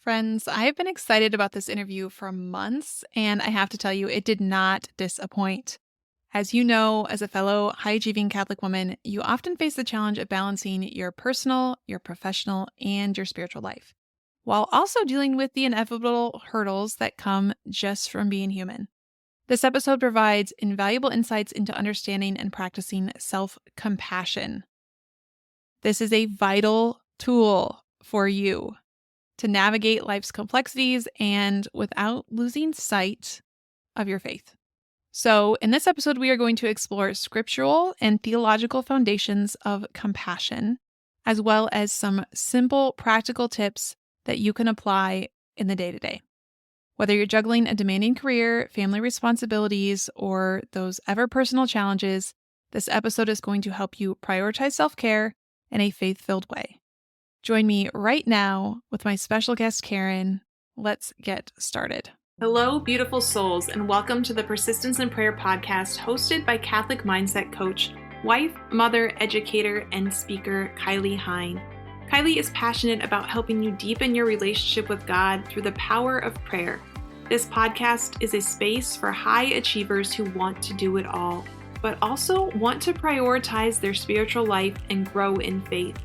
Friends, I've been excited about this interview for months, and I have to tell you, it did not disappoint. As you know, as a fellow high achieving Catholic woman, you often face the challenge of balancing your personal, your professional, and your spiritual life, while also dealing with the inevitable hurdles that come just from being human. This episode provides invaluable insights into understanding and practicing self compassion. This is a vital tool for you to navigate life's complexities and without losing sight of your faith. So, in this episode, we are going to explore scriptural and theological foundations of compassion, as well as some simple practical tips that you can apply in the day to day. Whether you're juggling a demanding career, family responsibilities, or those ever personal challenges, this episode is going to help you prioritize self care in a faith filled way. Join me right now with my special guest, Karen. Let's get started. Hello, beautiful souls, and welcome to the Persistence in Prayer podcast hosted by Catholic mindset coach, wife, mother, educator, and speaker, Kylie Hein. Kylie is passionate about helping you deepen your relationship with God through the power of prayer. This podcast is a space for high achievers who want to do it all, but also want to prioritize their spiritual life and grow in faith.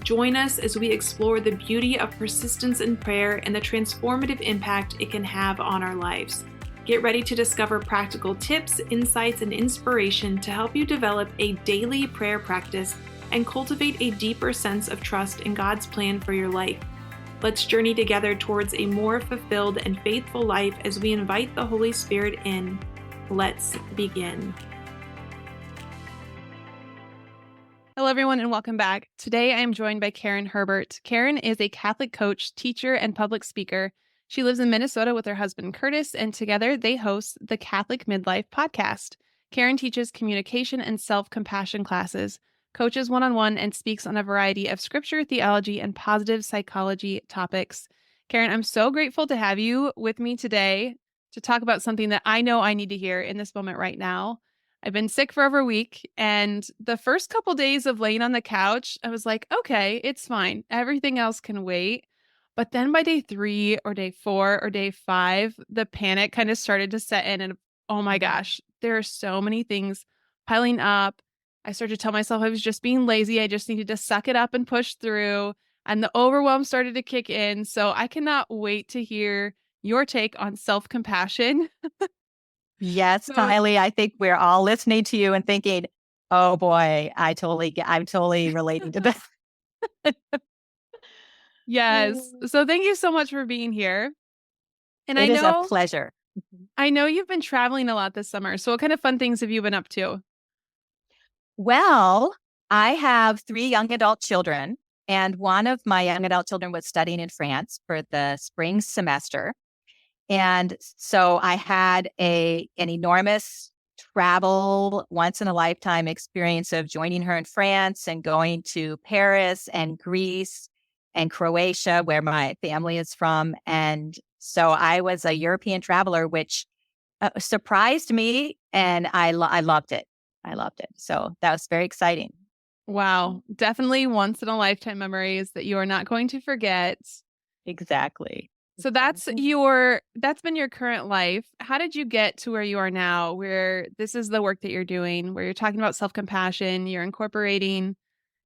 Join us as we explore the beauty of persistence in prayer and the transformative impact it can have on our lives. Get ready to discover practical tips, insights, and inspiration to help you develop a daily prayer practice and cultivate a deeper sense of trust in God's plan for your life. Let's journey together towards a more fulfilled and faithful life as we invite the Holy Spirit in. Let's begin. Hello, everyone, and welcome back. Today, I am joined by Karen Herbert. Karen is a Catholic coach, teacher, and public speaker. She lives in Minnesota with her husband, Curtis, and together they host the Catholic Midlife podcast. Karen teaches communication and self-compassion classes, coaches one-on-one, and speaks on a variety of scripture, theology, and positive psychology topics. Karen, I'm so grateful to have you with me today to talk about something that I know I need to hear in this moment right now. I've been sick for over a week, and the first couple days of laying on the couch, I was like, okay, it's fine. Everything else can wait. But then by day 3 or day 4 or day 5, the panic kind of started to set in, and oh my gosh, there are so many things piling up. I started to tell myself I was just being lazy. I just needed to suck it up and push through, and the overwhelm started to kick in. So I cannot wait to hear your take on self-compassion. Yes, So Kylie, I think we're all listening to you and thinking, oh boy, I'm totally relating to this. yes. So thank you so much for being here. And It is a pleasure. I know you've been traveling a lot this summer. So what kind of fun things have you been up to? Well, I have 3 young adult children, and one of my young adult children was studying in France for the spring semester. And so I had an enormous travel, once in a lifetime experience of joining her in France and going to Paris and Greece and Croatia, where my family is from. And so I was a European traveler, which surprised me, and I loved it. I loved it. So that was very exciting. Wow. Definitely once in a lifetime memories that you are not going to forget. Exactly. So that's been your current life. How did you get to where you are now, where this is the work that you're doing, where you're talking about self-compassion, you're incorporating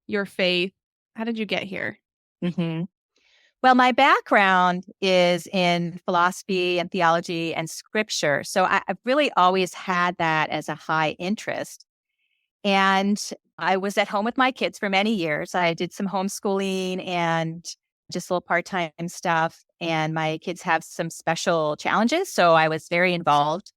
your faith? How did you get here? Mm-hmm. Well, my background is in philosophy and theology and scripture. So I've really always had that as a high interest. And I was at home with my kids for many years. I did some homeschooling and just a little part-time stuff. And my kids have some special challenges. So I was very involved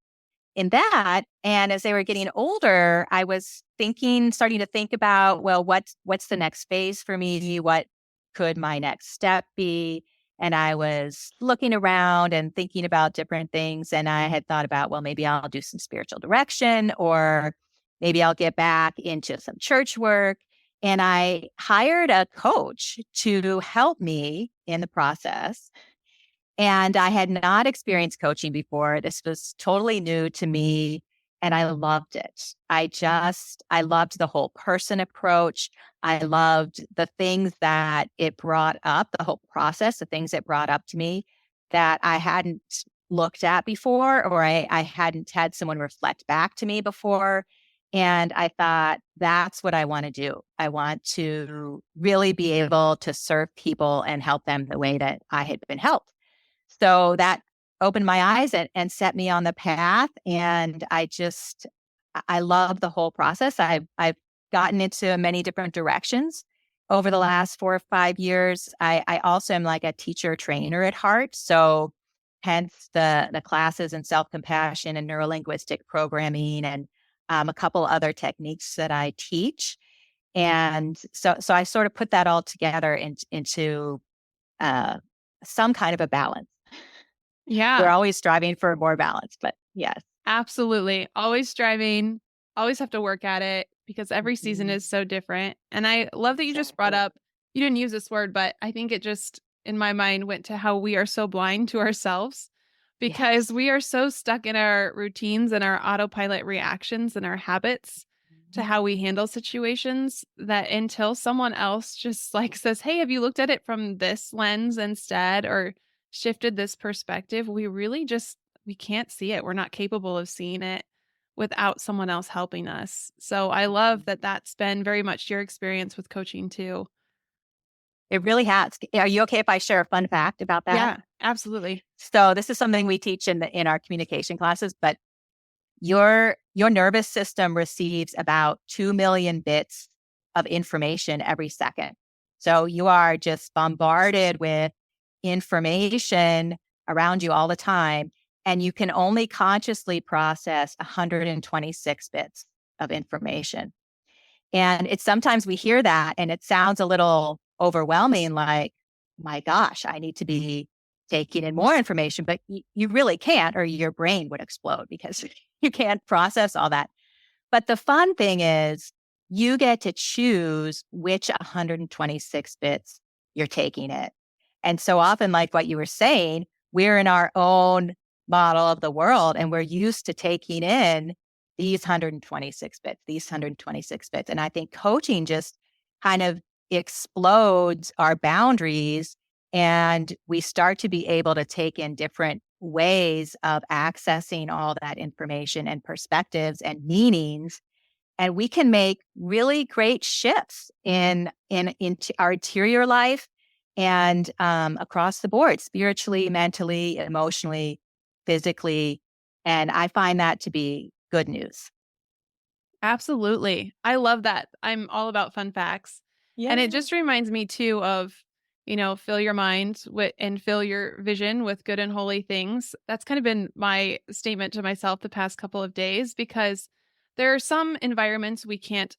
in that. And as they were getting older, I was starting to think about, well, what's the next phase for me? What could my next step be? And I was looking around and thinking about different things. And I had thought about, well, maybe I'll do some spiritual direction, or maybe I'll get back into some church work. And I hired a coach to help me in the process. And I had not experienced coaching before. This was totally new to me. and I loved it. I loved the whole person approach. I loved the things that it brought up, the whole process, the things it brought up to me that I hadn't looked at before, or I hadn't had someone reflect back to me before. And I thought, that's what I want to do. I want to really be able to serve people and help them the way that I had been helped. So that opened my eyes and set me on the path. And I love the whole process. I've gotten into many different directions over the last 4 or 5 years. I also am like a teacher trainer at heart. So hence the classes in self-compassion and neurolinguistic programming and a couple other techniques that I teach. And so I sort of put that all together into uh, some kind of a balance. We're Yeah. always striving for more balance, but yes. Absolutely. Always striving, always have to work at it because every season Mhm. is so different. And I love that you just brought Exactly. up, you didn't use this word, but I think it just in my mind went to how we are so blind to ourselves because Yes. we are so stuck in our routines and our autopilot reactions and our habits to Mhm. how we handle situations that until someone else just like says, "Hey, have you looked at it from this lens instead or shifted this perspective?" We really just we can't see it. We're not capable of seeing it without someone else helping us. So I love that that's been very much your experience with coaching too. It really has. Are you okay if I share a fun fact about that? Yeah, absolutely. So this is something we teach in our communication classes, but your nervous system receives about 2 million bits of information every second. So you are just bombarded with information around you all the time, and you can only consciously process 126 bits of information. And it's sometimes we hear that and it sounds a little overwhelming, like, my gosh, I need to be taking in more information, but you really can't, or your brain would explode because you can't process all that. But the fun thing is, you get to choose which 126 bits you're taking it. And so often, like what you were saying, we're in our own model of the world and we're used to taking in these 126 bits, these 126 bits. And I think coaching just kind of explodes our boundaries and we start to be able to take in different ways of accessing all that information and perspectives and meanings, and we can make really great shifts in our interior life and across the board, spiritually, mentally, emotionally, physically. And I find that to be good news. Absolutely. I love that. I'm all about fun facts. And it Yeah. just reminds me too of, fill your mind with and fill your vision with good and holy things. That's kind of been my statement to myself the past couple of days because there are some environments we can't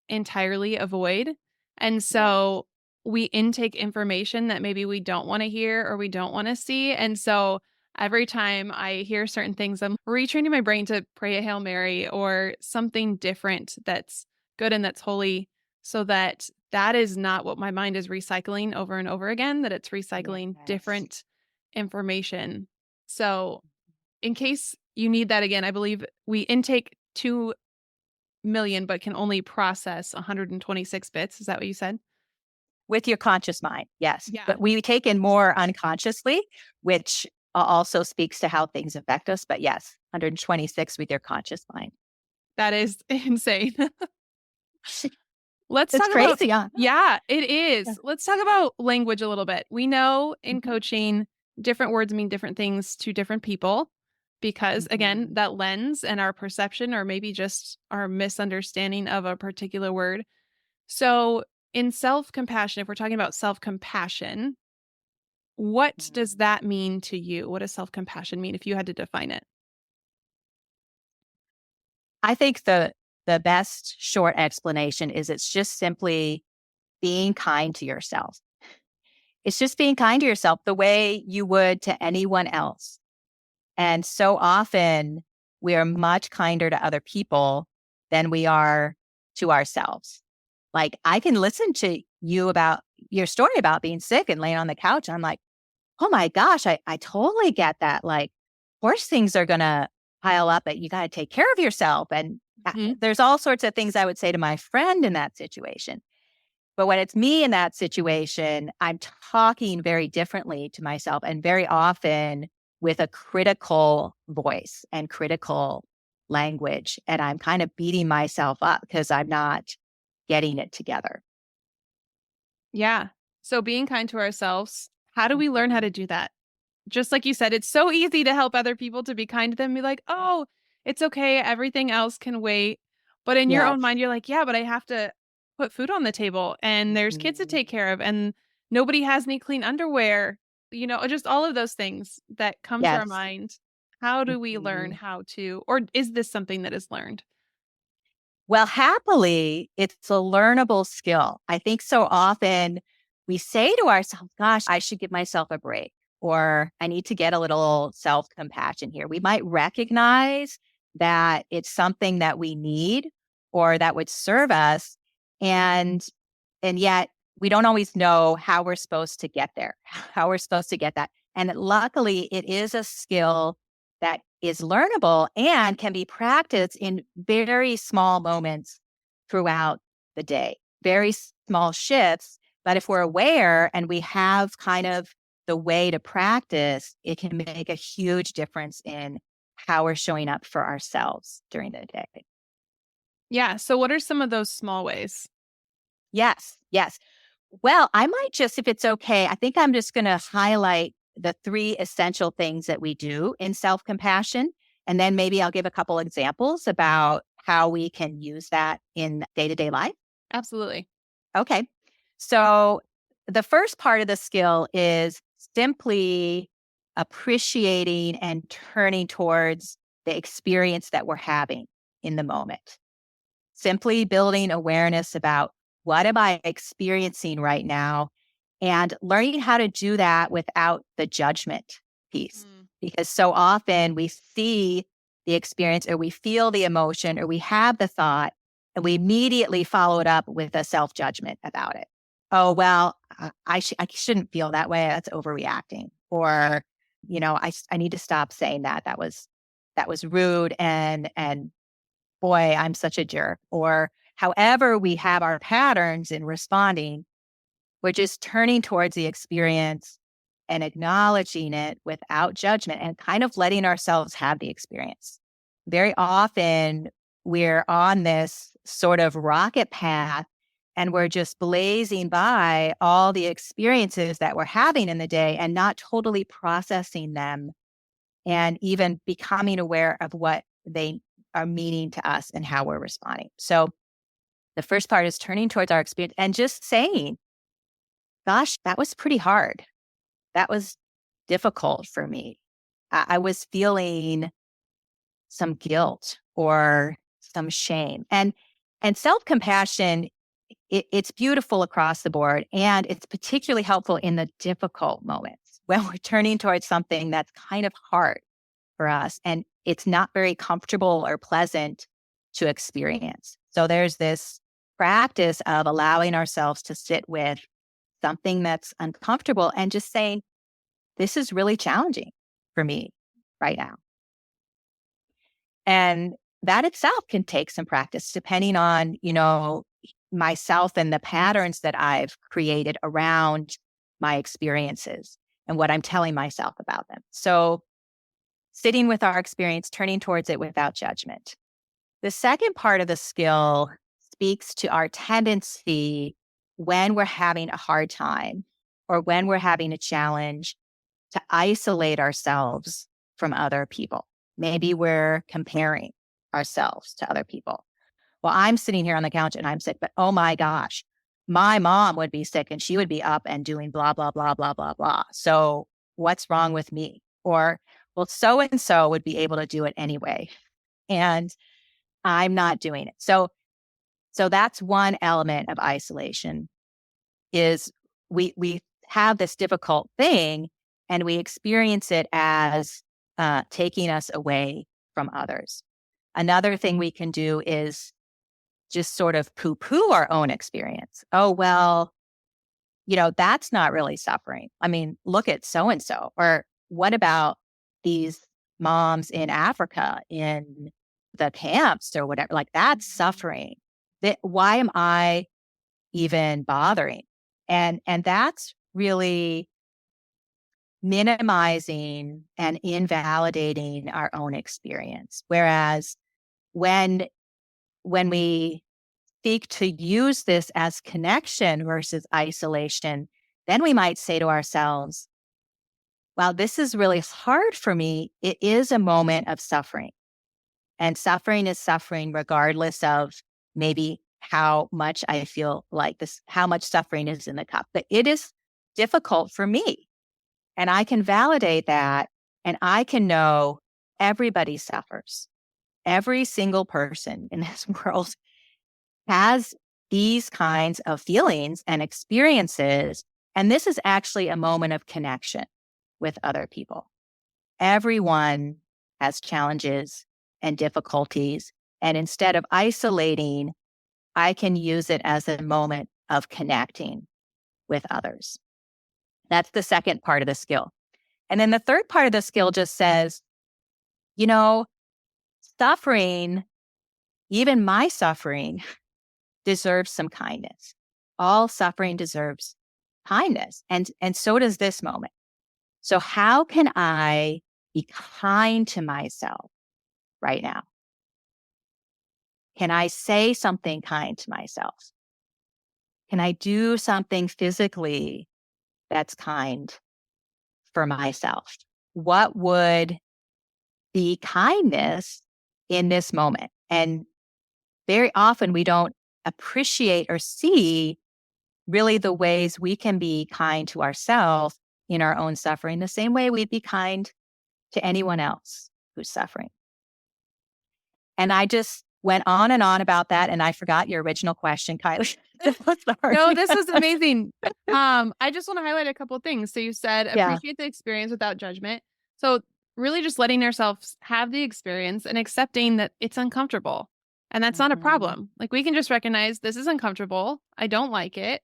entirely avoid. And Yes. so we intake information that maybe we don't want to hear or we don't want to see. And so every time I hear certain things, I'm retraining my brain to pray a Hail Mary or something different that's good and that's holy so that that is not what my mind is recycling over and over again, that it's recycling Yes. different information. So, in case you need that again, I believe we intake 2 million but can only process 126 bits. Is that what you said? With your conscious mind, yes. Yeah. But we take in more unconsciously, which also speaks to how things affect us. But yes, 126 with your conscious mind. That is insane. Let's It's talk about crazy, huh? yeah, it Yeah. is. Let's talk about language a little bit. We know in Mhm. coaching, different words mean different things to different people because, again, Mhm. that lens and our perception, or maybe just our misunderstanding of a particular word. So, in self compassion, if we're talking about self compassion, what does Mhm. that mean to you? What does self compassion mean if you had to define it? I think the best short explanation is it's just simply being kind to yourself. It's just being kind to yourself the way you would to anyone else. And so often we are much kinder to other people than we are to ourselves. Like I can listen to you about your story about being sick and laying on the couch. I'm like, oh my gosh, I totally get that. Like, of course things are gonna pile up, but you got to take care of yourself. And Mhm. there's all sorts of things I would say to my friend in that situation. But when it's me in that situation, I'm talking very differently to myself and very often with a critical voice and critical language. And I'm kind of beating myself up because I'm not getting it together. Yeah. So being kind to ourselves, how do we learn how Mhm. to do that? Just like you said, it's so easy to help other people, to be kind to them, be like, oh, it's okay. Everything else can wait. But in your own Yes. mind, you're like, yeah, but I have to put food on the table and there's kids to take Mhm. care of and nobody has any clean underwear, just all of those things that come to our Yes. mind. How do we learn Mhm. how to, or is this something that is learned? Well, happily, it's a learnable skill. I think so often we say to ourselves, gosh, I should give myself a break, or I need to get a little self compassion here. We might recognize that it's something that we need or that would serve us. And and yet we don't always know how we're supposed to get there, how we're supposed to get that. And luckily, it is a skill that is learnable and can be practiced in very small moments throughout the day, very small shifts. But if we're aware and we have kind of the way to practice, it can make a huge difference in how we're showing up for ourselves during the day. Yeah. So, what are some of those small ways? Yes, yes. Well, I might just, if it's okay, I think I'm just going to highlight the three essential things that we do in self compassion. And then maybe I'll give a couple examples about how we can use that in day to day life. Absolutely. Okay. So the first part of the skill is simply appreciating and turning towards the experience that we're having in the moment. Simply building awareness about what am I experiencing right now and learning how to do that without the judgment piece. Mm. Because so often we see the experience or we feel the emotion or we have the thought and we immediately follow it up with a self judgment about it. Oh, well, I shouldn't feel that way. That's overreacting. Or, I need to stop saying that. That was rude and boy, I'm such a jerk. Or however we have our patterns in responding, we're just turning towards the experience and acknowledging it without judgment and kind of letting ourselves have the experience. Very often, we're on this sort of rocket path and we're just blazing by all the experiences that we're having in the day and not totally processing them and even becoming aware of what they are meaning to us and how we're responding. So the first part is turning towards our experience and just saying, gosh, that was pretty hard. That was difficult for me. I was feeling some guilt or some shame. And self-compassion, it's beautiful across the board. And it's particularly helpful in the difficult moments when we're turning towards something that's kind of hard for us. And it's not very comfortable or pleasant to experience. So there's this practice of allowing ourselves to sit with something that's uncomfortable and just saying, this is really challenging for me right now. And that itself can take some practice depending on, myself and the patterns that I've created around my experiences and what I'm telling myself about them. So sitting with our experience, turning towards it without judgment. The second part of the skill speaks to our tendency when we're having a hard time or when we're having a challenge to isolate ourselves from other people. Maybe we're comparing ourselves to other people. Well, I'm sitting here on the couch and I'm sick, but oh my gosh, my mom would be sick and she would be up and doing blah, blah, blah, blah, blah, blah. So what's wrong with me? Or, well, so and so would be able to do it anyway. And I'm not doing it. So that's one element of isolation is we have this difficult thing and we experience it as taking us away from others. Another thing we can do is just sort of poo poo our own experience. Oh, well, that's not really suffering. I mean, look at so and so. Or what about these moms in Africa in the camps or whatever. Like that's suffering. Why am I even bothering? And that's really minimizing and invalidating our own experience. Whereas when we seek to use this as connection versus isolation, then we might say to ourselves, wow, this is really hard for me. It is a moment of suffering. And suffering is suffering regardless of maybe how much I feel like this, how much suffering is in the cup. But it is difficult for me. And I can validate that. And I can know everybody suffers. Every single person in this world has these kinds of feelings and experiences. And this is actually a moment of connection with other people. Everyone has challenges and difficulties. And instead of isolating, I can use it as a moment of connecting with others. That's the second part of the skill. And then the third part of the skill just says, you know, suffering, even my suffering, deserves some kindness. All suffering deserves kindness. And so does this moment. So how can I be kind to myself right now? Can I say something kind to myself? Can I do something physically that's kind for myself? What would be kindness in this moment? And very often we don't appreciate or see really the ways we can be kind to ourselves in our own suffering, the same way we'd be kind to anyone else who's suffering. And I just went on and on about that. And I forgot your original question, Kylie. No, Sorry. this was amazing. I just want to highlight a couple of things. So you said Yeah. appreciate the experience without judgment. So really just letting ourselves have the experience and accepting that it's uncomfortable. And that's not a Mhm. problem. Like we can just recognize this is uncomfortable. I don't like it,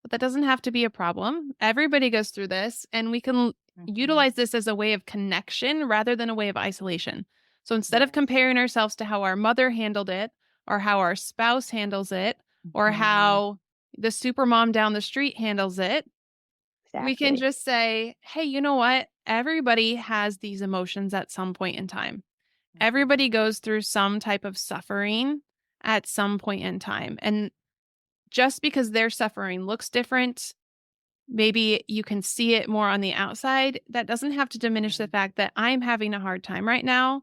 but that doesn't have to be a problem. Everybody goes through this and we can Mhm. utilize this as a way of connection rather than a way of isolation. So instead of Yes. comparing ourselves to how our mother handled it or how our spouse handles it, or Mhm. how the super mom down the street handles it, we can Exactly. just say, hey, you know what? Everybody has these emotions at some point in time. Mhm. Everybody goes through some type of suffering at some point in time. And just because their suffering looks different, maybe you can see it more on the outside, that doesn't have to diminish the Mhm. fact that I'm having a hard time right now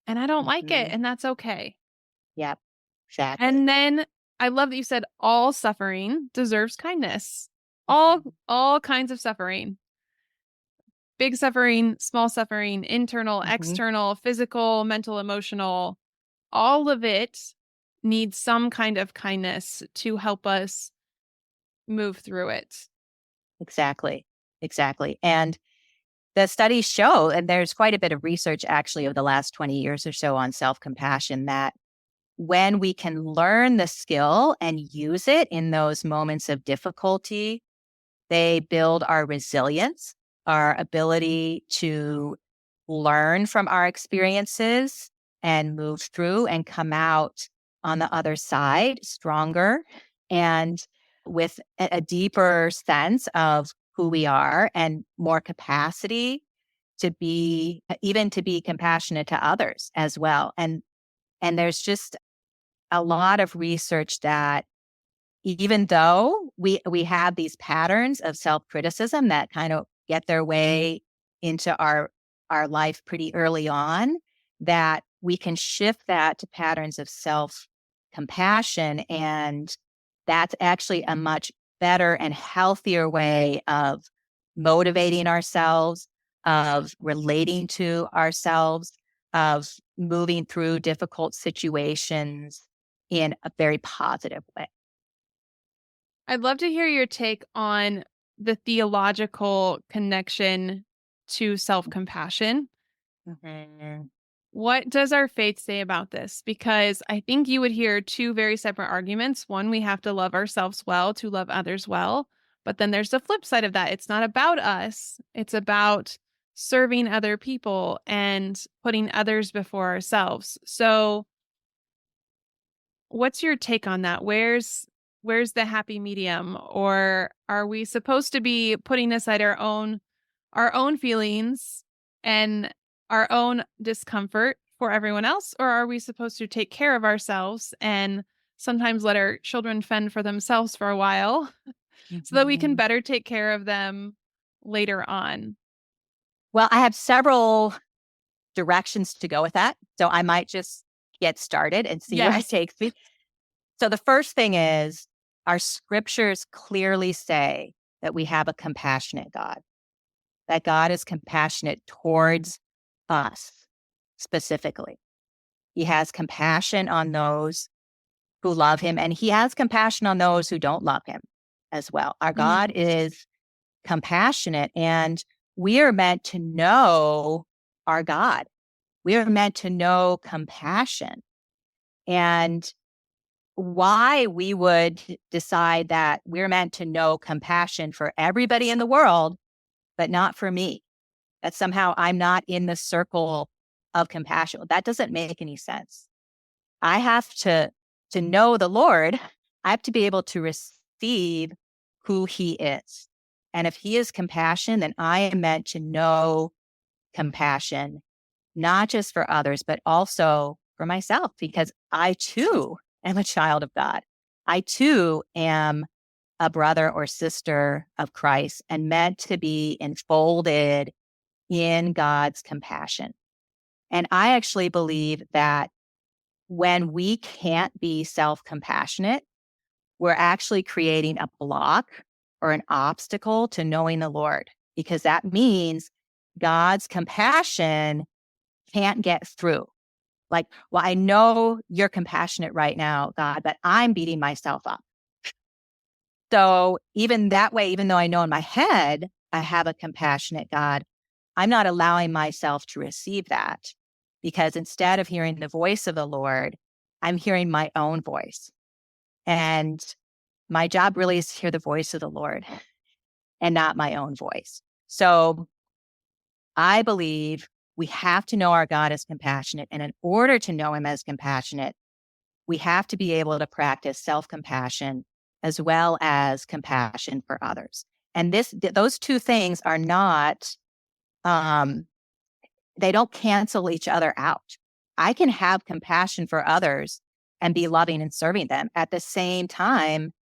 and I don't like it. Mhm. And that's okay. Yep. Exactly. And then I love that you said all suffering deserves kindness. All Mhm. all kinds of suffering. Big suffering, small suffering, internal, Mhm. external, physical, mental, emotional. All of it needs some kind of kindness to help us move through it. Exactly. Exactly. And the studies show, and there's quite a bit of research actually over the last 20 years or so on self compassion, that when we can learn the skill and use it in those moments of difficulty, they build our resilience, our ability to learn from our experiences and move through and come out on the other side stronger and with a deeper sense of who we are and more capacity to be even to be compassionate to others as well. And there's just a lot of research that even though we have these patterns of self-criticism that kind of get their way into our life pretty early on, that we can shift that to patterns of self-compassion. And that's actually a much better and healthier way of motivating ourselves, of relating to ourselves, of moving through difficult situations in a very positive way. I'd love to hear your take on the theological connection to self-compassion. Mhm. What does our faith say about this? Because I think you would hear two very separate arguments. One, we have to love ourselves well to love others well. But then there's the flip side of that. It's not about us, it's about serving other people and putting others before ourselves. So what's your take on that? Where's the happy medium? Or are we supposed to be putting aside our own feelings and our own discomfort for everyone else? Or are we supposed to take care of ourselves and sometimes let our children fend for themselves for a while so that we can Mhm. better take care of them later on? Well, I have several directions to go with that. So I might just get started and see where it Yes. takes me. So the first thing is our scriptures clearly say that we have a compassionate God, that God is compassionate towards us specifically. He has compassion on those who love him, and he has compassion on those who don't love him as well. Our God Mhm. is compassionate, and we are meant to know our God. We are meant to know compassion. And why we would decide that we're meant to know compassion for everybody in the world, but not for me, that somehow I'm not in the circle of compassion. That doesn't make any sense. I have to know the Lord. I have to be able to receive who he is. And if he is compassion, then I am meant to know compassion, not just for others, but also for myself, because I too am a child of God. I too am a brother or sister of Christ and meant to be enfolded in God's compassion. And I actually believe that when we can't be self compassionate, we're actually creating a block or an obstacle to knowing the Lord, because that means God's compassion can't get through. Like, well, I know you're compassionate right now, God, but I'm beating myself up. So even that way, even though I know in my head I have a compassionate God, I'm not allowing myself to receive that, because instead of hearing the voice of the Lord, I'm hearing my own voice. And my job really is to hear the voice of the Lord and not my own voice. So I believe we have to know our God as compassionate. And in order to know him as compassionate, we have to be able to practice self-compassion as well as compassion for others. And those two things are not, um, they don't cancel each other out. I can have compassion for others and be loving and serving them at the same time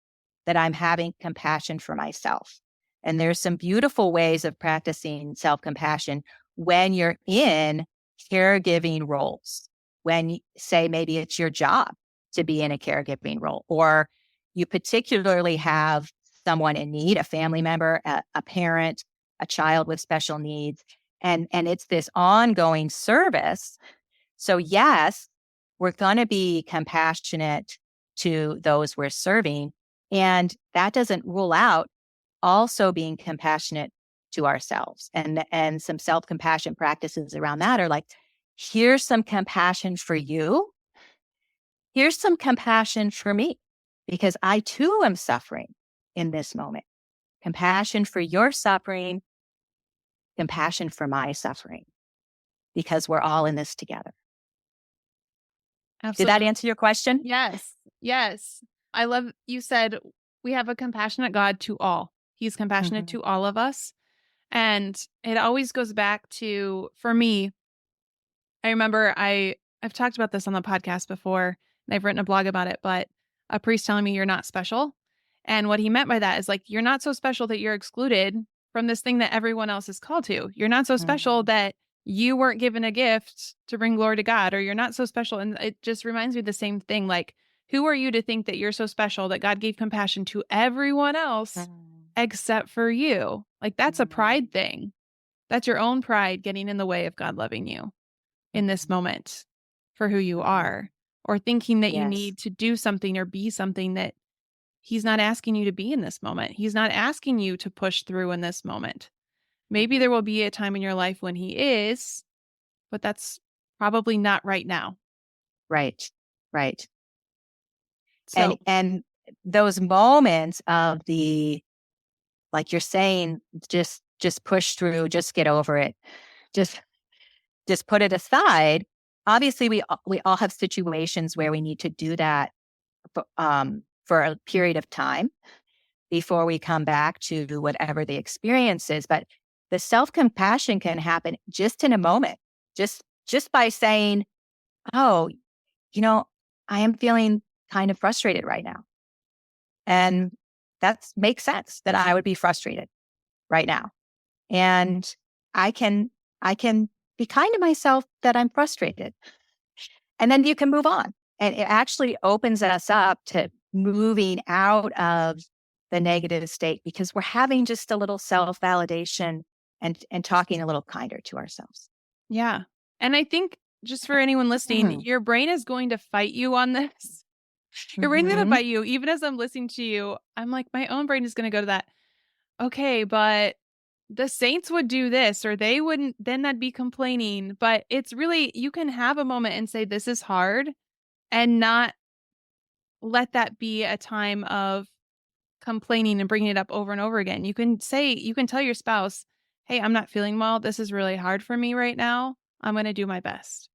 that I'm having compassion for myself. And there's some beautiful ways of practicing self-compassion when you're in caregiving roles. When, say, maybe it's your job to be in a caregiving role, or you particularly have someone in need, a family member, a parent, a child with special needs, and it's this ongoing service. So yes, we're going to be compassionate to those we're serving, and that doesn't rule out also being compassionate to ourselves. And some self-compassion practices around that are like, here's some compassion for you. Here's some compassion for me, because I too am suffering in this moment. Compassion for your suffering, compassion for my suffering, because we're all in this together. Did that Absolutely. answer your question? Yes. Yes. I love you said we have a compassionate God to all. He's compassionate Mhm. to all of us. And it always goes back to, for me, I remember I've talked about this on the podcast before, and I've written a blog about it, but a priest telling me you're not special. And what he meant by that is like, you're not so special that you're excluded from this thing that everyone else is called to. You're not so special Mhm. that you weren't given a gift to bring glory to God, or you're not so special. And it just reminds me of the same thing. Like, who are you to think that you're so special that God gave compassion to everyone else Mhm. except for you? Like, that's a Mhm. pride thing. That's your own pride getting in the way of God loving you in this Mhm. moment for who you Mhm. are, or thinking that you Yes. need to do something or be something that he's not asking you to be in this moment. He's not asking you to push through in this moment. Maybe there will Mhm. be a time in your life when he is, but that's probably not right now. Right. Right. So, And those moments of the, like you're saying, just just push through, just get over it, just put it aside. Obviously, we all have situations where we need to do that for a period of time before we come back to whatever the experience is. But the self-compassion can happen just in a moment, just by saying, oh, I am feeling kind of frustrated right now. And that makes sense that I would be frustrated right now. And I can be kind to myself that I'm frustrated. And then you can move on. And it actually opens us up to moving out of the negative state because we're having just a little self-validation and talking a little kinder to ourselves. Yeah. And I think just for anyone listening, your brain is going to fight you on this. Your brain's going to fight you. Even as I'm listening to you, I'm like, my own brain is going to go to that. Okay, but the saints would do this or they wouldn't, then that'd be complaining. But it's really, you can have a moment and say, this is hard, and not let that be a time of complaining and bringing it up over and over again. You can tell your spouse, hey, I'm not feeling well. This is really hard for me right now. I'm going to do my best.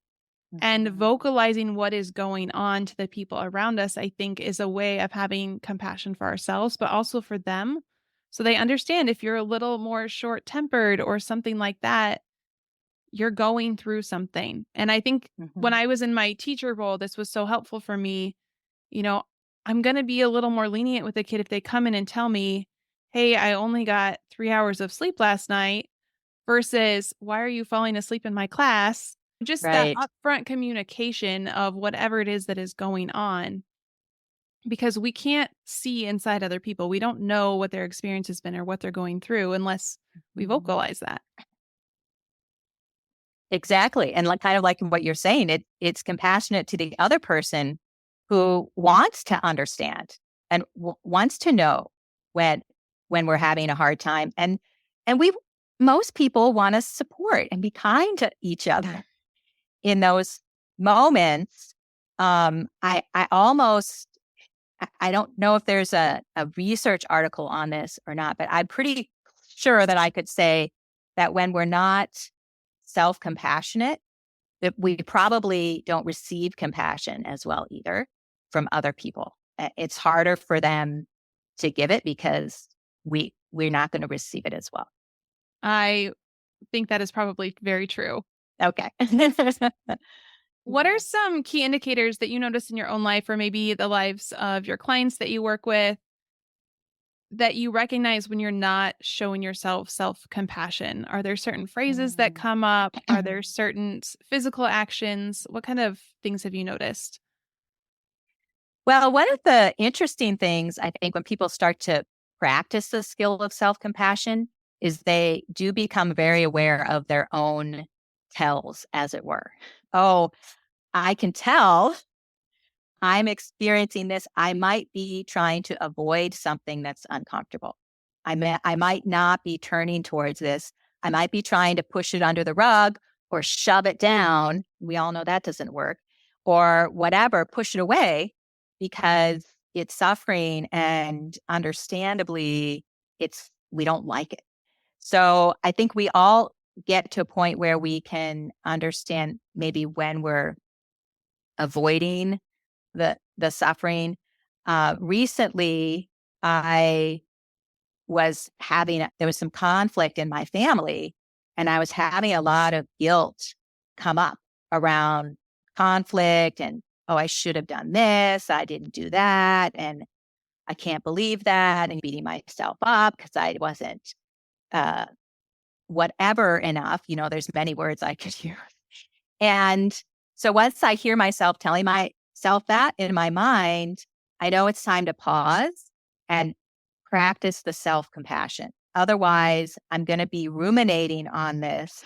And vocalizing what is going on to the people around us, I think, is a way of having compassion for ourselves, but also for them. So they understand if you're a little more short-tempered or something like that, you're going through something. And I think when I was in my teacher role, this was so helpful for me. I'm going to be a little more lenient with a kid if they come in and tell me, hey, I only got 3 hours of sleep last night, versus why are you falling asleep in my class? Just that Right. upfront communication of whatever it is that is going on, because we can't see inside other people. We don't know what their experience has been or what they're going through unless we vocalize that. Exactly. And kind of like what you're saying, it's compassionate to the other person who wants to understand and wants to know when we're having a hard time. And most people want to support and be kind to each other in those moments. I almost, I don't know if there's a research article on this or not, but I'm pretty sure that I could say that when we're not self-compassionate, that we probably don't receive compassion as well either from other people. It's harder for them to give it because we're not going to receive it as well. I think that is probably very true. Okay. What are some key indicators that you notice in your own life, or maybe the lives of your clients that you work with, that you recognize when you're not showing yourself self-compassion? Are there certain phrases that come up? Are there certain physical actions? What kind of things have you noticed? Well, one of the interesting things I think when people start to practice the skill of self-compassion is they do become very aware of their own tells, as it were. Oh, I can tell I'm experiencing this. I might be trying to avoid something that's uncomfortable. I might not be turning towards this. I might be trying to push it under the rug or shove it down. We all know that doesn't work. Or whatever, push it away because it's suffering and understandably we don't like it. So I think we all get to a point where we can understand maybe when we're avoiding the suffering. Recently, I was there was some conflict in my family, and I was having a lot of guilt come up around conflict and, oh, I should have done this, I didn't do that, and I can't believe that, and beating myself up because I wasn't uh, whatever enough. There's many words I could use. And so once I hear myself telling myself that in my mind, I know it's time to pause and practice the self-compassion. Otherwise, I'm going to be ruminating on this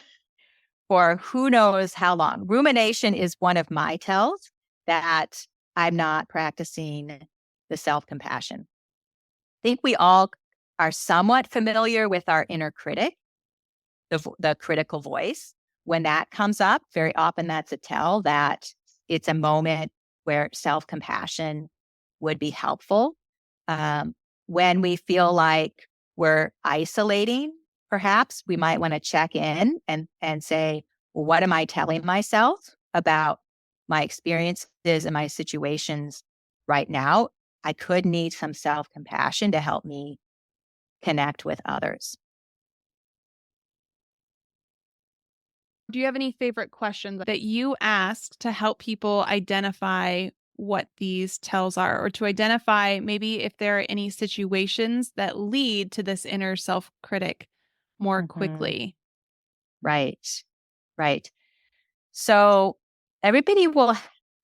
for who knows how long. Rumination is one of my tells that I'm not practicing the self-compassion. I think we all are somewhat familiar with our inner critic, the critical voice. When that comes up, very often that's a tell that it's a moment where self-compassion would be helpful. When we feel like we're isolating perhaps we might want to check in and say, well, what am I telling myself about my experiences and my situations right now? I could need some self-compassion to help me connect with others. Do you have any favorite questions that you ask to help people identify what these tells are, or to identify maybe if there are any situations that lead to this inner self critic more Mhm. quickly? Right, right. So everybody will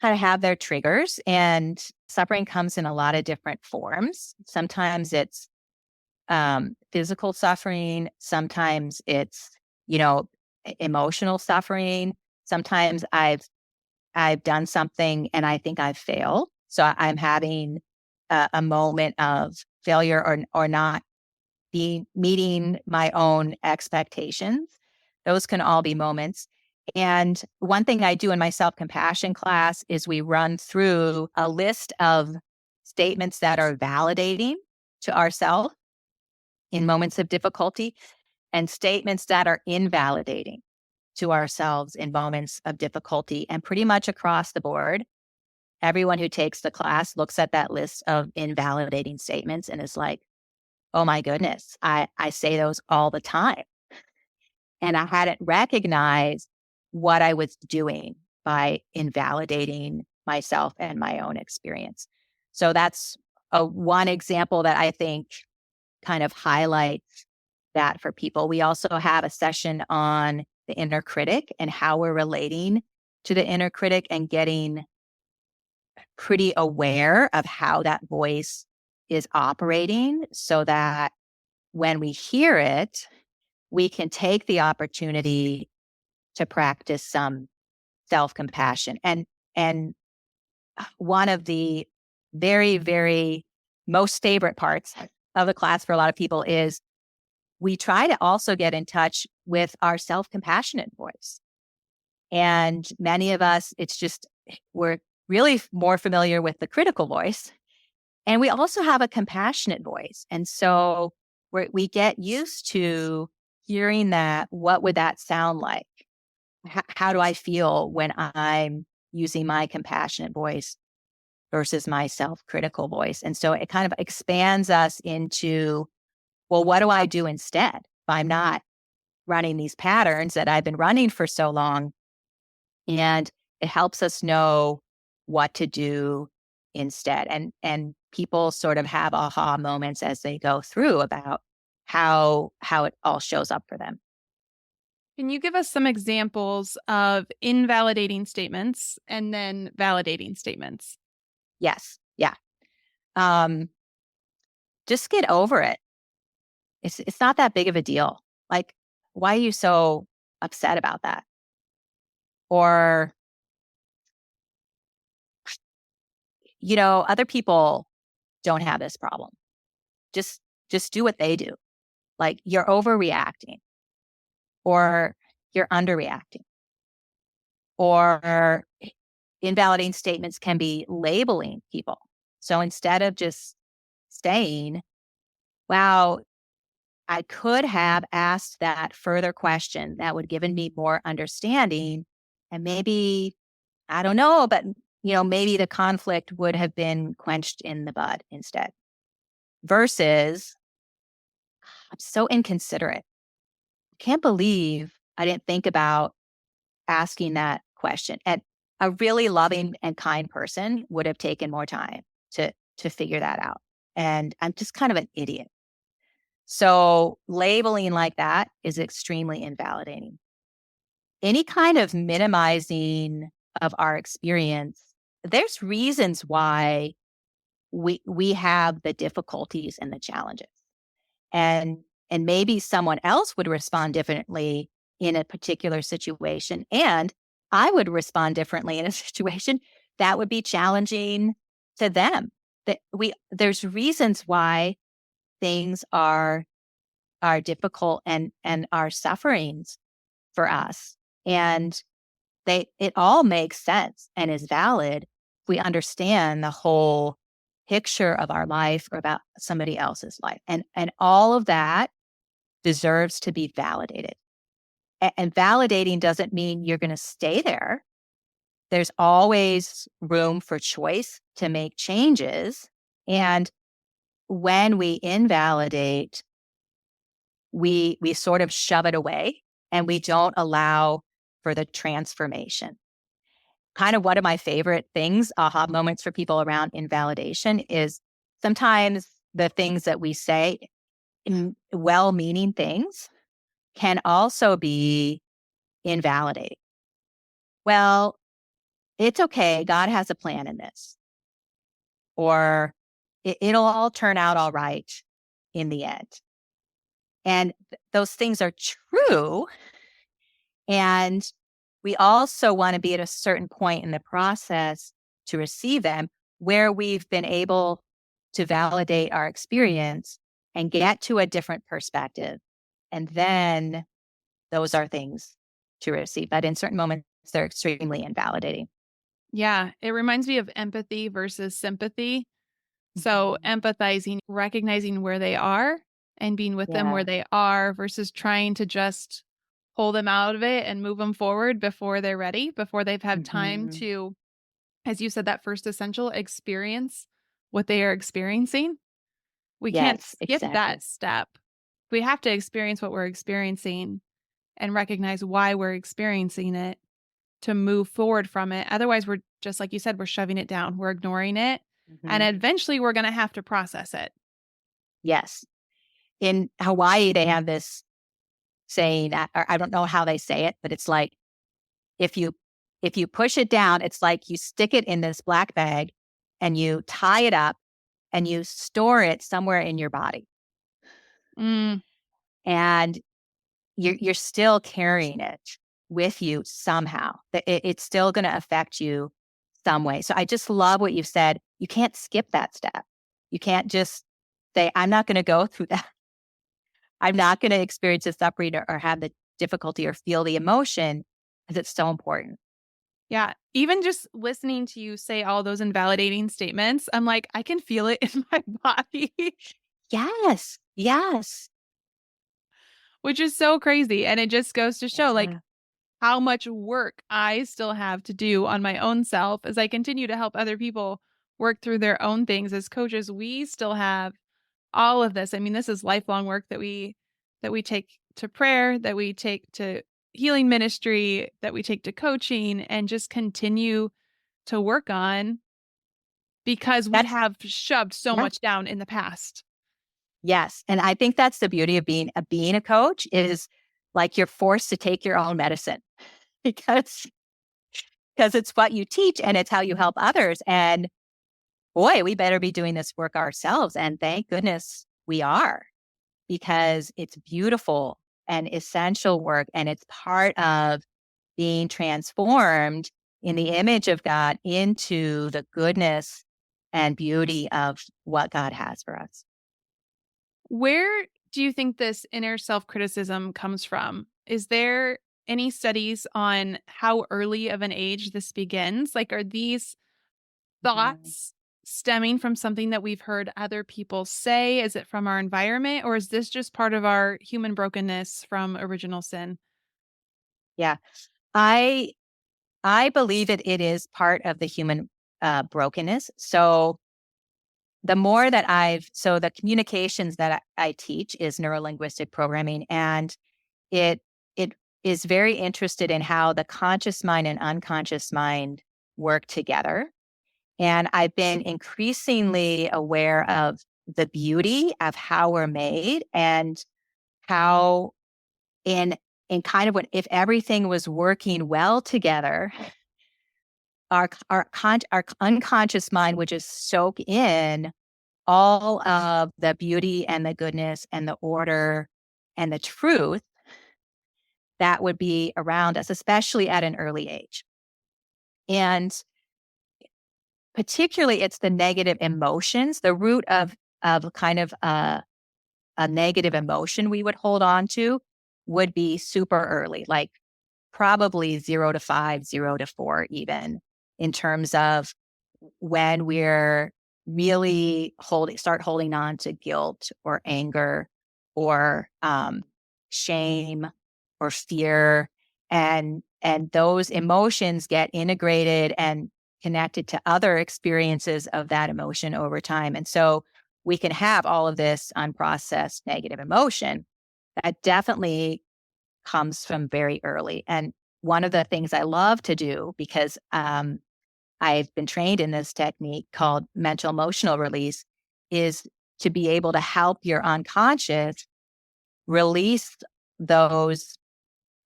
kind of have their triggers, and suffering comes in a lot of different forms. Sometimes it's physical suffering. Sometimes it's, you know, emotional suffering. Sometimes I've done something and I think I've failed. So I'm having a moment of failure or not be meeting my own expectations. Those can all be moments. And one thing I do in my self compassion class is we run through a list of statements that are validating to ourselves in moments of difficulty and statements that are invalidating to ourselves in moments of difficulty. And pretty much across the board, everyone who takes the class looks at that list of invalidating statements and is like, oh my goodness, I say those all the time. And I hadn't recognized what I was doing by invalidating myself and my own experience. So that's one example that I think kind of highlights that for people. We also have a session on the inner critic and how we're relating to the inner critic and getting pretty aware of how that voice is operating so that when we hear it, we can take the opportunity to practice some self-compassion. And one of the very, very most favorite parts of the class for a lot of people is we try to also get in touch with our self-compassionate voice. And many of us, it's just, we're really more familiar with the critical voice. And we also have a compassionate voice. And so we get used to hearing that. What would that sound like? How do I feel when I'm using my compassionate voice versus my self-critical voice? And so it kind of expands us into, well, what do I do instead? If I'm not running these patterns that I've been running for so long, and it helps us know what to do instead. And people sort of have aha moments as they go through about how it all shows up for them. Can you give us some examples of invalidating statements and then validating statements? Yes. Yeah. Um, just get over it. It's not that big of a deal. Like, why are you so upset about that? Or, other people don't have this problem. Just just do what they do. Like, you're overreacting or you're underreacting. Or invalidating statements can be labeling people. So instead of just saying, wow, I could have asked that further question that would given me more understanding. And maybe, I don't know, but maybe the conflict would have been quenched in the bud instead. Versus, I'm so inconsiderate. Can't believe I didn't think about asking that question. And a really loving and kind person would have taken more time to figure that out. And I'm just kind of an idiot. So labeling like that is extremely invalidating. Any kind of minimizing of our experience, there's reasons why we have the difficulties and the challenges. And and maybe someone else would respond differently in a particular situation. And I would respond differently in a situation that would be challenging to them. That there's reasons why things are difficult and are sufferings for us. And it all makes sense and is valid if we understand the whole picture of our life or about somebody else's life. And all of that deserves to be validated. And validating doesn't mean you're going to stay there. There's always room for choice to make changes. And when we invalidate, we sort of shove it away and we don't allow for the transformation. Kind of one of my favorite things, aha moments for people around invalidation, is sometimes the things that we say, well-meaning things, can also be invalidating. Well, it's okay. God has a plan in this. Or it'll all turn out all right in the end. And those things are true. And we also want to be at a certain point in the process to receive them where we've been able to validate our experience and get to a different perspective. And then those are things to receive. But in certain moments, they're extremely invalidating. Yeah, it reminds me of empathy versus sympathy. So empathizing, recognizing where they are and being with them where Yeah. they are versus trying to just pull them out of it and move them forward before they're ready, before they've had time Mm-hmm. to, as you said, that first essential experience what they are experiencing. We can't Yes, skip exactly. that step. We have to experience what we're experiencing and recognize why we're experiencing it to move forward from it. Otherwise, we're just like you said, we're shoving it down, we're ignoring it, and Mm-hmm. eventually we're going to have to process it. Yes. In Hawaii, they have this saying, I don't know how they say it, but it's like, if you push it down, it's like you stick it in this black bag and you tie it up and you store it somewhere in your body. Mm, And you're still carrying it with you somehow. It's still going to affect you some way. So I just love what you've said. You can't skip that step. You can't just say, I'm not going to go through that. I'm not going to experience the suffering or have the difficulty or feel the emotion because it's so important. yeah. Even just listening to you say all those invalidating statements, I'm like, I can feel it in my body, Yes. Yes. which is so crazy. And it just goes to show like Yeah. how much work I still have to do on my own self as I continue to help other people work through their own things. As coaches, we still have all of this. I mean, this is lifelong work that we take to prayer, that we take to healing ministry, that we take to coaching and just continue to work on because we That's, have shoved so yeah. much down in the past. Yes. And I think that's the beauty of being a coach is like you're forced to take your own medicine because it's what you teach and it's how you help others. And boy, we better be doing this work ourselves. And thank goodness we are because it's beautiful and essential work. And it's part of being transformed in the image of God into the goodness and beauty of what God has for us. Where do you think this inner self-criticism comes from? Is there any studies on how early of an age this begins? Like, are these Mhm. thoughts stemming from something that we've heard other people say? Is it from our environment, or is this just part of our human brokenness from original sin? Yeah. I I believe it is part of the human brokenness. So the communications that I teach is neurolinguistic programming, and it it is very interested in how the conscious mind and unconscious mind work together. And I've been increasingly aware of the beauty of how we're made and how in kind of what if everything was working well together, our unconscious mind would just soak in all of the beauty and the goodness and the order and the truth that would be around us, especially at an early age. And particularly, it's the negative emotions, the root of kind of a negative emotion we would hold on to would be super early, like probably 0 to 5, 0 to 4, even in terms of when we're really start holding on to guilt or anger or shame or fear, and those emotions get integrated and connected to other experiences of that emotion over time. And so we can have all of this unprocessed negative emotion that definitely comes from very early. And one of the things I love to do, because I've been trained in this technique called mental emotional release, is to be able to help your unconscious release those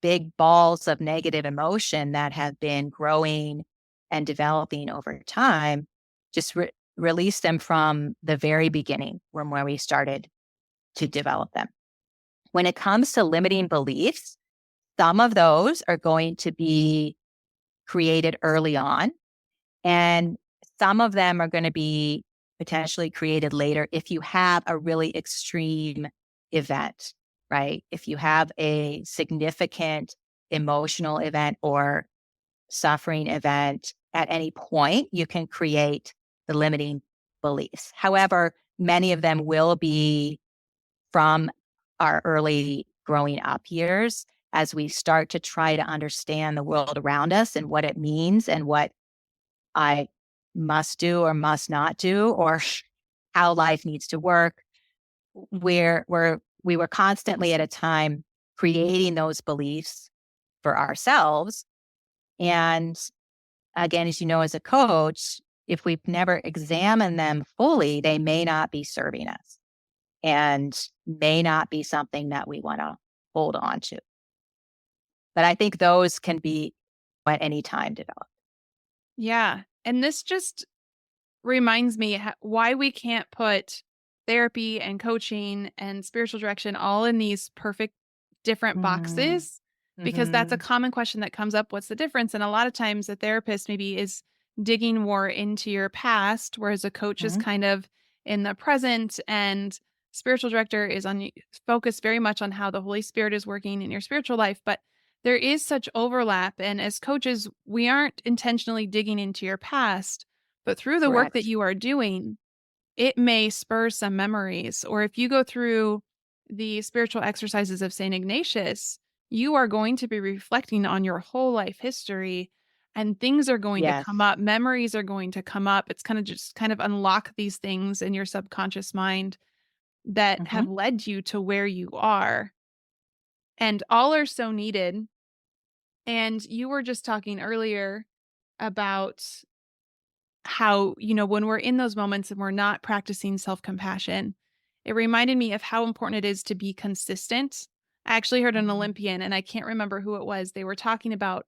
big balls of negative emotion that have been growing and developing over time. Just release them from the very beginning, from where we started to develop them. When it comes to limiting beliefs, some of those are going to be created early on, and some of them are going to be potentially created later if you have a really extreme event, right? If you have a significant emotional event or suffering event at any point, you can create the limiting beliefs. However, many of them will be from our early growing up years as we start to try to understand the world around us and what it means and what I must do or must not do, or how life needs to work. We were constantly at a time creating those beliefs for ourselves. And again, as you know, as a coach, if we've never examined them fully, they may not be serving us and may not be something that we want to hold on to. But I think those can be at any time developed. Yeah. And this just reminds me why we can't put therapy and coaching and spiritual direction all in these perfect different Mm-hmm. boxes, because that's a common question that comes up. What's the difference? And a lot of times a therapist maybe is digging more into your past, whereas a coach is Mm-hmm. kind of in the present, and spiritual director is on focused very much on how the Holy Spirit is working in your spiritual life. But there is such overlap. And as coaches, we aren't intentionally digging into your past, but through the work that Correct. you are doing, it may spur some memories. Or if you go through the spiritual exercises of St. Ignatius, you are going to be reflecting on your whole life history, and things are going to come Yes. up. Memories are going to come up. It's kind of unlock these things in your subconscious mind that Mm-hmm. have led you to where you are. And all are so needed. And you were just talking earlier about how, when we're in those moments and we're not practicing self compassion, it reminded me of how important it is to be consistent. I actually heard an Mm-hmm. Olympian, and I can't remember who it was. They were talking about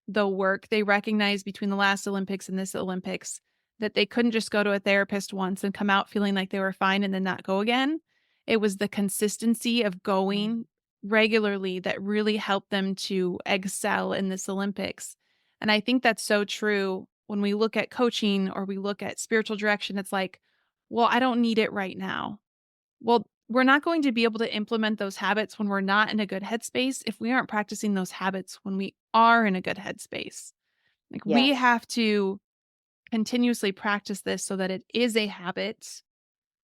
the work they recognized between the last Olympics and this Olympics, that they couldn't just go to a therapist once and come out feeling like they were fine and then not go again. It was the consistency of going regularly that really helped them to excel in this Olympics. And I think that's so true when we look at coaching or we look at spiritual direction. It's like, well, I don't need it right now. Well, we're not going to be able to implement those habits when we're not in a good headspace if we aren't practicing those habits when we are in a good headspace. Like, we Yes. have to continuously practice this so that it is a habit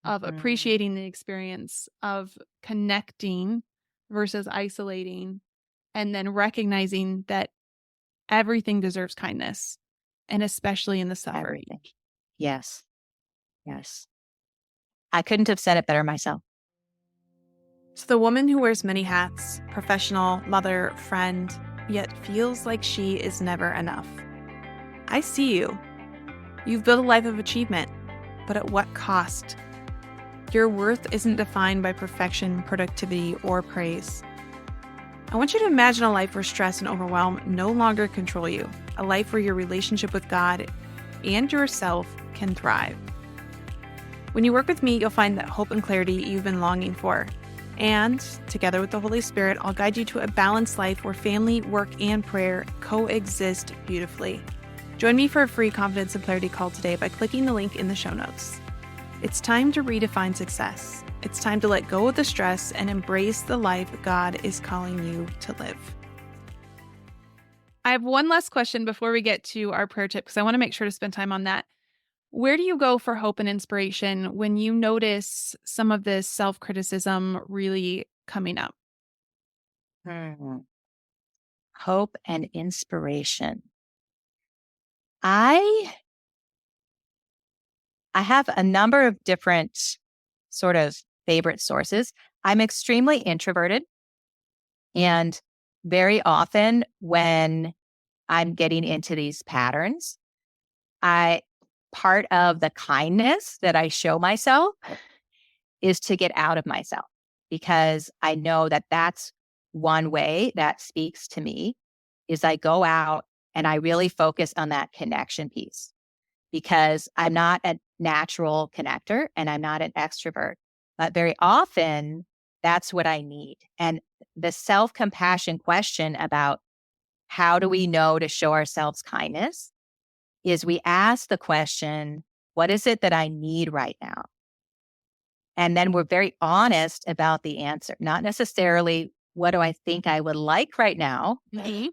of Mm-hmm. appreciating the experience, of connecting versus isolating, and then recognizing that everything deserves kindness, and especially in the suffering. Everything. Yes. Yes. I couldn't have said it better myself. So, the woman who wears many hats, professional, mother, friend, yet feels like she is never enough. I see you. You've built a life of achievement, but at what cost? Your worth isn't defined by perfection, productivity, or praise. I want you to imagine a life where stress and overwhelm no longer control you, a life where your relationship with God and yourself can thrive. When you work with me, you'll find that hope and clarity you've been longing for. And together with the Holy Spirit, I'll guide you to a balanced life where family, work, and prayer coexist beautifully. Join me for a free Confidence and Clarity call today by clicking the link in the show notes. It's time to redefine success. It's time to let go of the stress and embrace the life God is calling you to live. I have one last question before we get to our prayer tip, because I want to make sure to spend time on that. Where do you go for hope and inspiration when you notice some of this self-criticism really coming up? Hmm. Hope and inspiration. I I have a number of different sort of favorite sources. I'm extremely introverted, and very often when I'm getting into these patterns, I part of the kindness that I show myself is to get out of myself, because I know that that's one way that speaks to me is I go out and I really focus on that connection piece, because I'm not a natural connector and I'm not an extrovert. But very often that's what I need. And the self compassion question about how do we know to show ourselves kindness is we ask the question, what is it that I need right now? And then we're very honest about the answer, not necessarily what do I think I would like right now Mhm.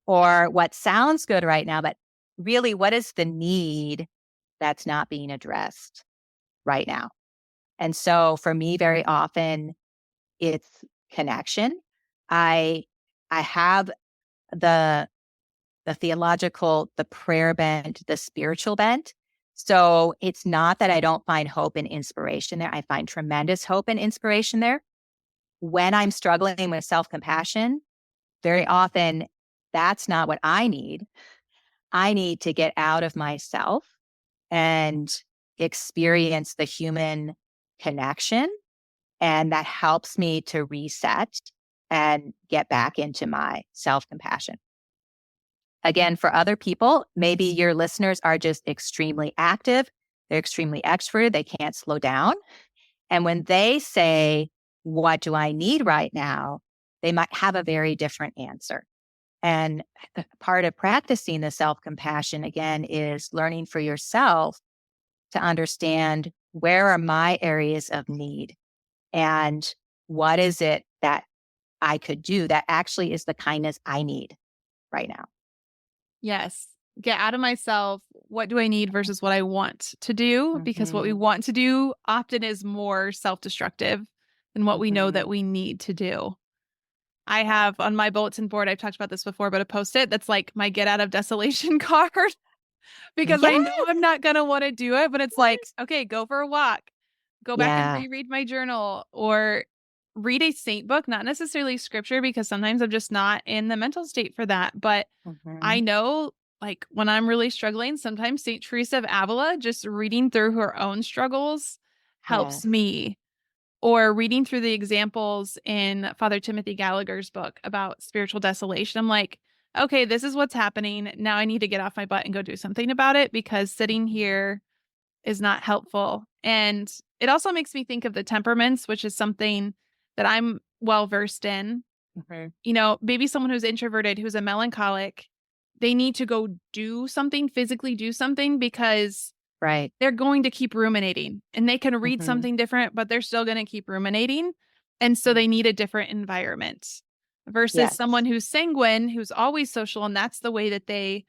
or what sounds good right now, but really what is the need that's not being addressed right now. And so for me, very often it's connection. I I have the the theological, the prayer bent, the spiritual bent. So it's not that I don't find hope and inspiration there. I find tremendous hope and inspiration there. When I'm struggling with self compassion, very often that's not what I need. I need to get out of myself and experience the human connection. And that helps me to reset and get back into my self compassion. Again, for other people, maybe your listeners are just extremely active, they're extremely extroverted, they can't slow down. And when they say, what do I need right now? They might have a very different answer. And part of practicing the self compassion, again, is learning for yourself to understand where are my areas of need and what is it that I could do that actually is the kindness I need right now. Yes. Get out of myself. What do I need versus what I want to do? Because what we Hmm. want to do often is more self destructive than what we know Hmm. that we need to do. I have on my bulletin board, I've talked about this before, but a post it that's like my get out of desolation card because I know I'm Yes. not going to want to do it, but it's like, okay, go for a walk, go back and Yeah. reread my journal or read a saint book, not necessarily scripture, because sometimes I'm just not in the mental state for that. But I Hmm. know, like, when I'm really struggling, sometimes St. Teresa of Avila, just reading through her own struggles helps Yes. me. Or reading through the examples in Father Timothy Gallagher's book about spiritual desolation. I'm like, okay, this is what's happening. Now I need to get off my butt and go do something about it because sitting here is not helpful. And it also makes me think of the temperaments, which is something that I'm well versed in. Hmm. You know, maybe someone who's introverted, who's a melancholic, they need to go do something, physically do something because Right. they're going to keep ruminating and they can read Hmm. something different, but they're still going to keep ruminating. And so they need a different environment versus someone Yes. who's sanguine, who's always social. And that's the way that they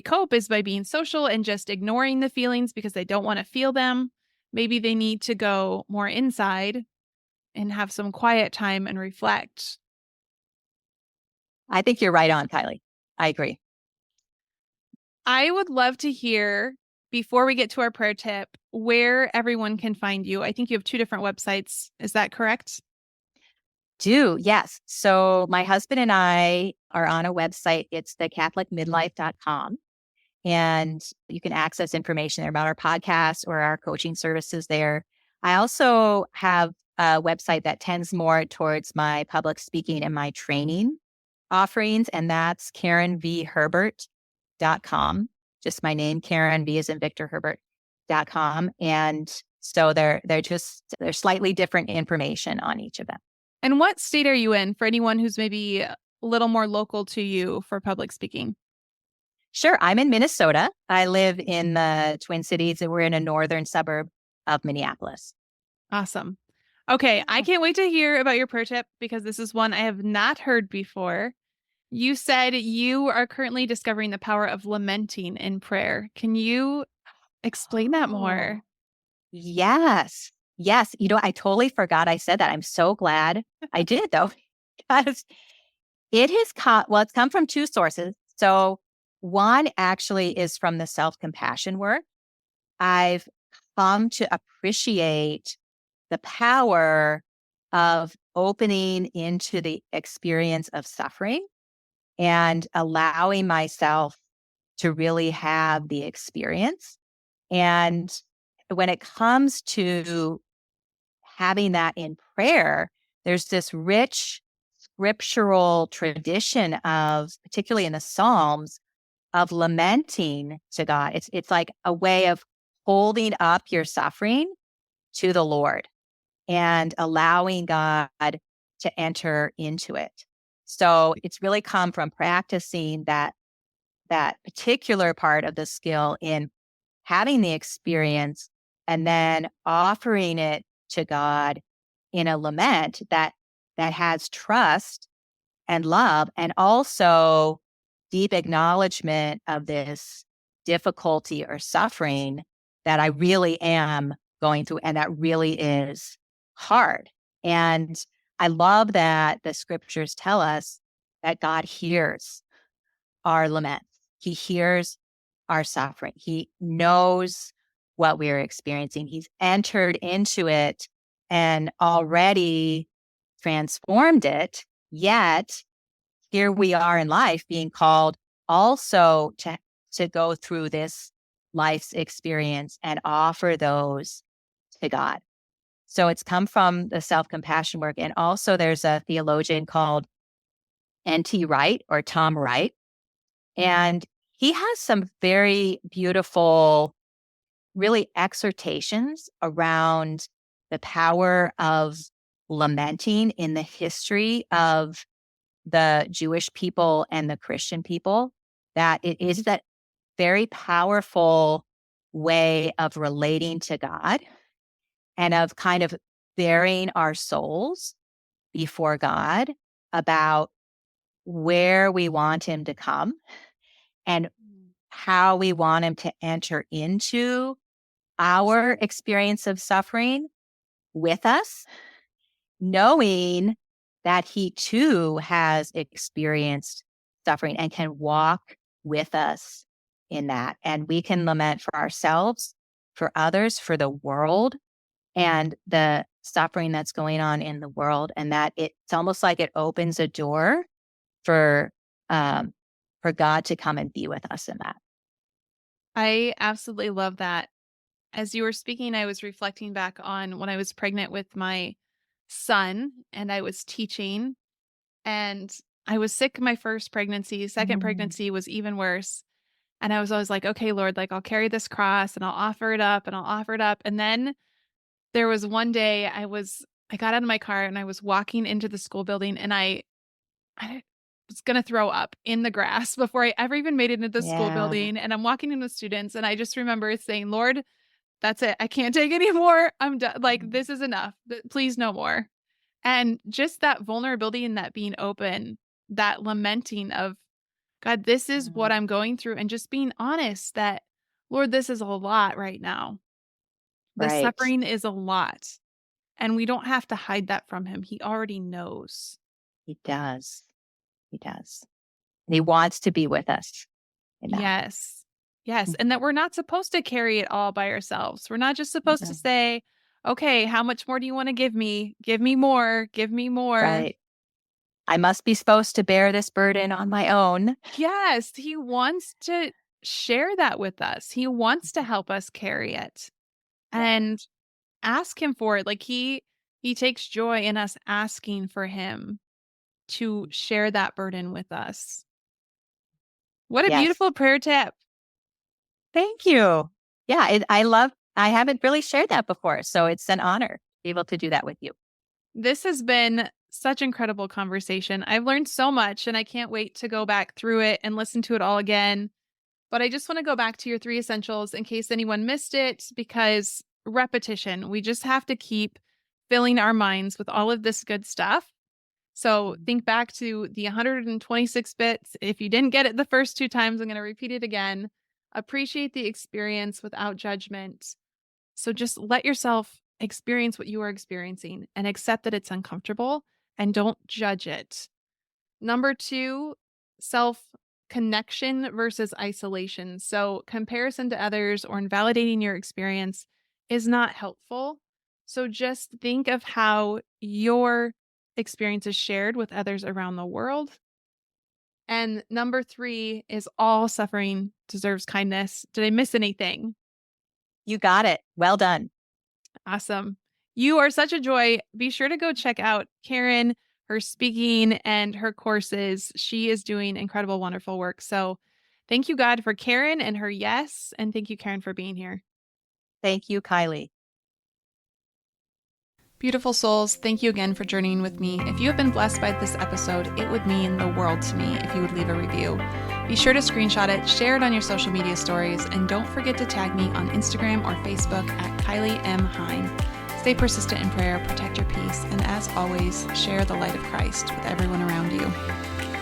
cope is by being social and just ignoring the feelings because they don't want to feel them. Maybe they need to go more inside and have some quiet time and reflect. I think you're right on, Kylie. I agree. I would love to hear before we get to our prayer tip where everyone can find you. I think you have two different websites. Is that correct? Do yes. So my husband and I are on a website. It's thecatholicmidlife.com. And you can access information there about our podcast or our coaching services there. I also have a website that tends more towards my public speaking and my training offerings, and that's karenvherbert.com. Just my name, Karen V as in Victor Herbert.com. And so they're slightly different information on each of them. And what state are you in for anyone who's maybe a little more local to you for public speaking? Sure, I'm in Minnesota. I live in the Twin Cities, and we're in a northern suburb of Minneapolis. Awesome. Okay, I Yeah. can't wait to hear about your prayer tip because this is one I have not heard before. You said you are currently discovering the power of lamenting in prayer. Can you explain that Oh, more? yes. Yes. I totally forgot I said that. I'm so glad I did, though, because It's come from two sources. So one actually is from the self-compassion work. I've come to appreciate the power of opening into the experience of suffering and allowing myself to really have the experience. And when it comes to having that in prayer, there's this rich scriptural tradition of, particularly in the Psalms, of lamenting to God. It's like a way of holding up your suffering to the Lord and allowing God to enter into it. So it's really come from practicing that particular part of the skill in having the experience and then offering it to God in a lament that has trust and love, and also deep acknowledgement of this difficulty or suffering that I really am going through and that really is hard. And I love that the scriptures tell us that God hears our laments. He hears our suffering. He knows what we're experiencing. He's entered into it and already transformed it. Yet here we are in life being called also to go through this life's experience and offer those to God. So it's come from the self-compassion work. And also there's a theologian called N.T. Wright or Tom Wright. And he has some very beautiful, really exhortations around the power of lamenting in the history of the Jewish people and the Christian people, that it is that very powerful way of relating to God and of kind of bearing our souls before God about where we want him to come and how we want him to enter into our experience of suffering with us, knowing that he too has experienced suffering and can walk with us in that. And we can lament for ourselves, for others, for the world, and the suffering that's going on in the world. And that it's almost like it opens a door for um, for God to come and be with us in that. I absolutely love that. As you were speaking, I was reflecting back on when I was pregnant with my son and I was teaching, and I was sick my first pregnancy. Second Mm. pregnancy was even worse. And I was always like, okay, Lord, like I'll carry this cross and I'll offer it up and I'll offer it up. And then there was one day I got out of my car and I was walking into the school building, and I was gonna throw up in the grass before I ever even made it into the school Yeah. building. And I'm walking in with students, and I just remember saying, Lord, that's it. I can't take any more. I'm done. Like, Mm. this is enough. Please, no more. And just that vulnerability and that being open, that lamenting of, God, this is what Mm. I'm going through. And just being honest that, Lord, this is a lot right now. The Right. suffering is a lot. And we don't have to hide that from him. He already knows. He does. He does. And he wants to be with us in that. Yes. Yes. And Mhm. that we're not supposed to carry it all by ourselves. We're not just supposed to Mhm. say, okay, how much more do you want to give me? Give me more. Give me more. Right. I must be supposed to bear this burden on my own. Yes. He wants to share that with us. He wants to help us carry it Yeah. and ask him for it. Like he takes joy in us asking for him to share that burden with us. What a Yes. beautiful prayer tip. Thank you. Yeah. I haven't really shared that before. So it's an honor to be able to do that with you. This has been such incredible conversation. I've learned so much and I can't wait to go back through it and listen to it all again. But I just want to go back to your three essentials in case anyone missed it, because repetition, we just have to keep filling our minds with all of this good stuff. So Mm. think back to the 126 bits. If you didn't get it the first two times, I'm going to repeat it again. Appreciate the experience without judgment. So just let yourself experience what you are experiencing and accept that it's uncomfortable and don't judge it. Number two, self connection versus isolation. So, comparison to others or invalidating your experience is not helpful. So, just think of how your experience is shared with others around the world. And number three is all suffering deserves kindness. Did I miss anything? You got it. Well done. Awesome. You are such a joy. Be sure to go check out Karen, her speaking, and her courses. She is doing incredible, wonderful work. So thank you, God, for Karen and her yes. And thank you, Karen, for being here. Thank you, Kylie. Beautiful souls, thank you again for journeying with me. If you have been blessed by this episode, it would mean the world to me if you would leave a review. Be sure to screenshot it, share it on your social media stories, and don't forget to tag me on Instagram or Facebook at Kylie M. Hein. Stay persistent in prayer, protect your peace, and as always, share the light of Christ with everyone around you.